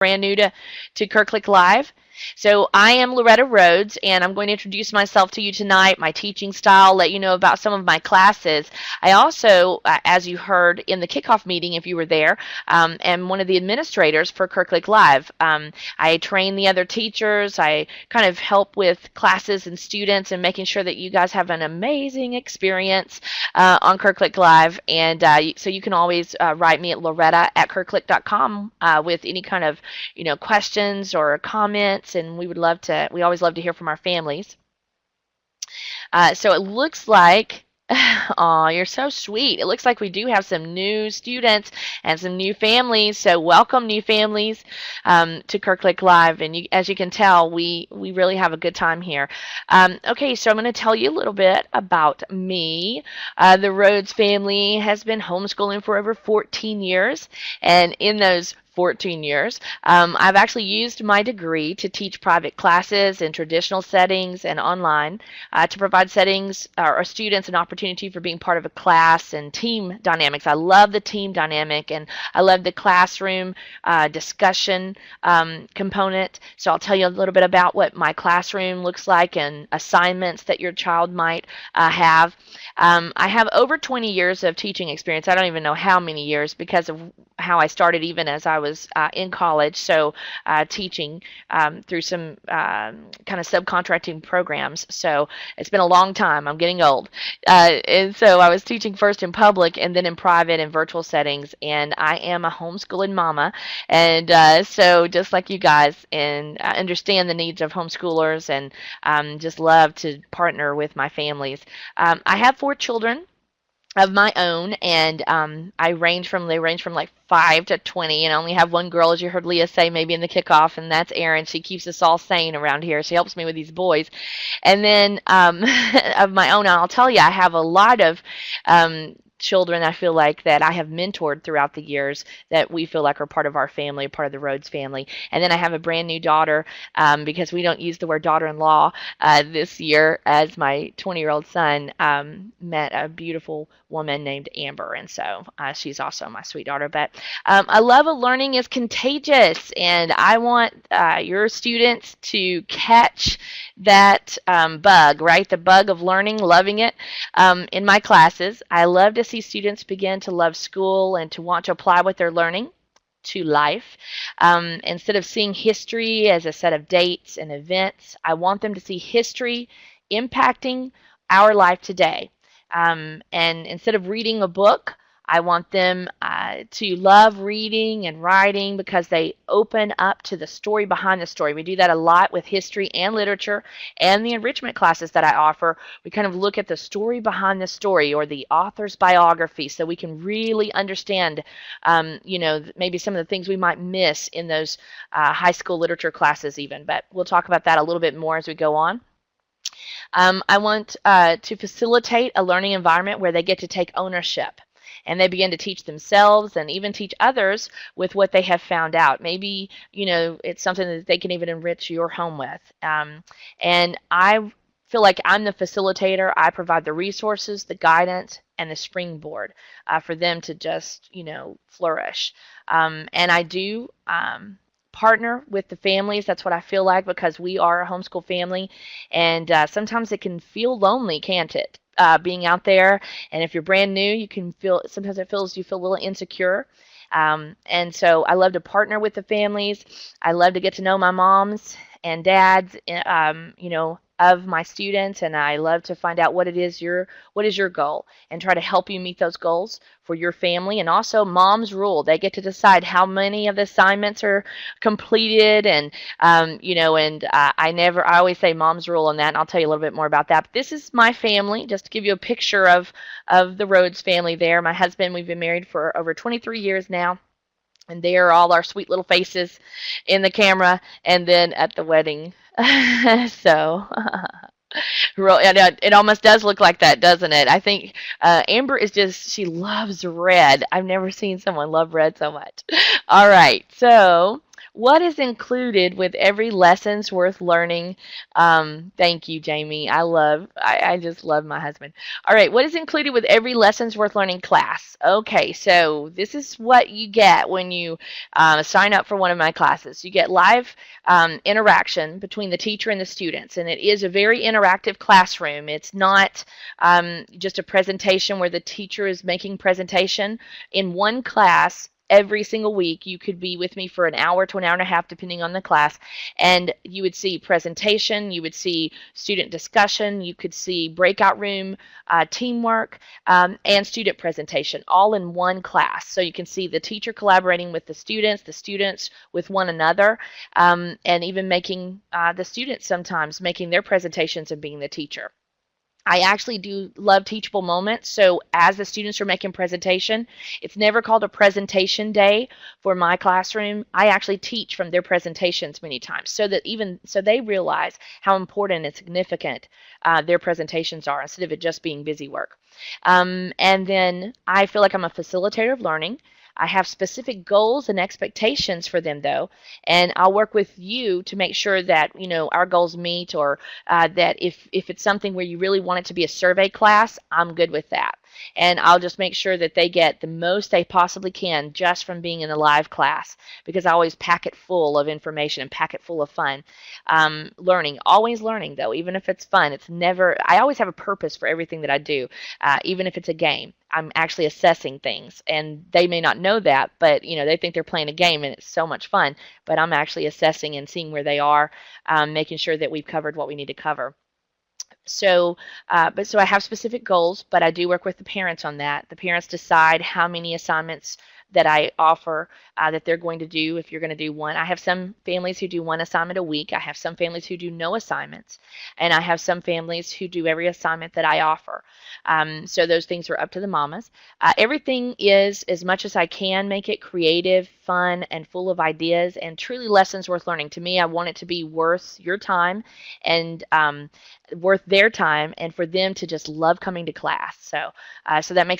brand new to Kirklick Live. So I am Loretta Rhodes, and I'm going to introduce myself to you tonight, my teaching style, let you know about some of my classes. I also, as you heard in the kickoff meeting, if you were there, am one of the administrators for Kirklick Live. I train the other teachers. I kind of help with classes and students and making sure that you guys have an amazing experience on Kirklick Live. And so you can always write me at loretta@kirklick.com with any kind of questions or comments, and we always love to hear from our families. So it looks like, oh, you're so sweet. It looks like we do have some new students and some new families. So welcome, new families, to Kirklick Live. And as you can tell, we really have a good time here. Okay, so I'm going to tell you a little bit about me. The Rhodes family has been homeschooling for over 14 years, and in those 14 years. I've actually used my degree to teach private classes in traditional settings and online to provide settings or students an opportunity for being part of a class and team dynamics. I love the team dynamic, and I love the classroom discussion component. So I'll tell you a little bit about what my classroom looks like and assignments that your child might have. I have over 20 years of teaching experience. I don't even know how many years because of how I started even as I was in college. So teaching through some kind of subcontracting programs. So it's been a long time. I'm getting old. And so I was teaching first in public and then in private and virtual settings. And I am a homeschooling mama. And so just like you guys, and I understand the needs of homeschoolers and just love to partner with my families. I have 4 children of my own, and they range from like 5 to 20, and I only have one girl, as you heard Leah say maybe in the kickoff, and that's Erin. She keeps us all sane around here. She helps me with these boys. And then of my own, I'll tell you, I have a lot of children I feel like that I have mentored throughout the years that we feel like are part of our family, part of the Rhodes family. And then I have a brand new daughter because we don't use the word daughter-in-law this year, as my 20-year-old son met a beautiful woman named Amber. And so she's also my sweet daughter. But a love of learning is contagious, and I want your students to catch that bug, right? The bug of learning, loving it. In my classes, I love to see students begin to love school and to want to apply what they're learning to life. Instead of seeing history as a set of dates and events, I want them to see history impacting our life today. And instead of reading a book, I want them to love reading and writing because they open up to the story behind the story. We do that a lot with history and literature and the enrichment classes that I offer. We kind of look at the story behind the story or the author's biography so we can really understand, maybe some of the things we might miss in those high school literature classes even. But we'll talk about that a little bit more as we go on. I want to facilitate a learning environment where they get to take ownership and they begin to teach themselves and even teach others with what they have found out. Maybe, it's something that they can even enrich your home with. And I feel like I'm the facilitator. I provide the resources, the guidance, and the springboard for them to just, flourish. And I do partner with the families. That's what I feel like because we are a homeschool family. And sometimes it can feel lonely, can't it? Being out there, and if you're brand new, you can feel sometimes you feel a little insecure. And so I love to partner with the families. I love to get to know my moms and dads, of my students, and I love to find out what is your goal and try to help you meet those goals for your family. And also, moms rule. They get to decide how many of the assignments are completed, and I always say moms rule on that, and I'll tell you a little bit more about that. But this is my family, just to give you a picture of the Rhodes family there. My husband, we've been married for over 23 years now. And they are all our sweet little faces in the camera and then at the wedding. So it almost does look like that, doesn't it? I think Amber she loves red. I've never seen someone love red so much. All right, so What is included with every lessons worth learning? Thank you, Jamie. I just love my husband. All right, what is included with every lessons worth learning class? Okay, so this is what you get when you sign up for one of my classes. You get live interaction between the teacher and the students, and it is a very interactive classroom. It's not just a presentation where the teacher is making presentation. In one class, every single week you could be with me for an hour to an hour and a half depending on the class, and you would see presentation, you would see student discussion, you could see breakout room teamwork, and student presentation all in one class. So you can see the teacher collaborating with the students with one another, and even making the students sometimes making their presentations and being the teacher. I actually do love teachable moments. So as the students are making presentation, it's never called a presentation day for my classroom. I actually teach from their presentations many times so that even so they realize how important and significant their presentations are instead of it just being busy work. And then I feel like I'm a facilitator of learning. I have specific goals and expectations for them, though, and I'll work with you to make sure that our goals meet, or that if it's something where you really want it to be a survey class, I'm good with that. And I'll just make sure that they get the most they possibly can just from being in a live class, because I always pack it full of information and pack it full of fun. Learning, always learning, though, even if it's fun. It's never. I always have a purpose for everything that I do, even if it's a game. I'm actually assessing things, and they may not know that, but they think they're playing a game and it's so much fun. But I'm actually assessing and seeing where they are, making sure that we've covered what we need to cover. So I have specific goals, but I do work with the parents on that. The parents decide how many assignments that I offer that they're going to do. If you're going to do one, I have some families who do one assignment a week. I have some families who do no assignments, and I have some families who do every assignment that I offer. So those things are up to the mamas. Everything is, as much as I can, make it creative, fun, and full of ideas, and truly lessons worth learning. To me, I want it to be worth your time, and worth their time, and for them to just love coming to class. So that makes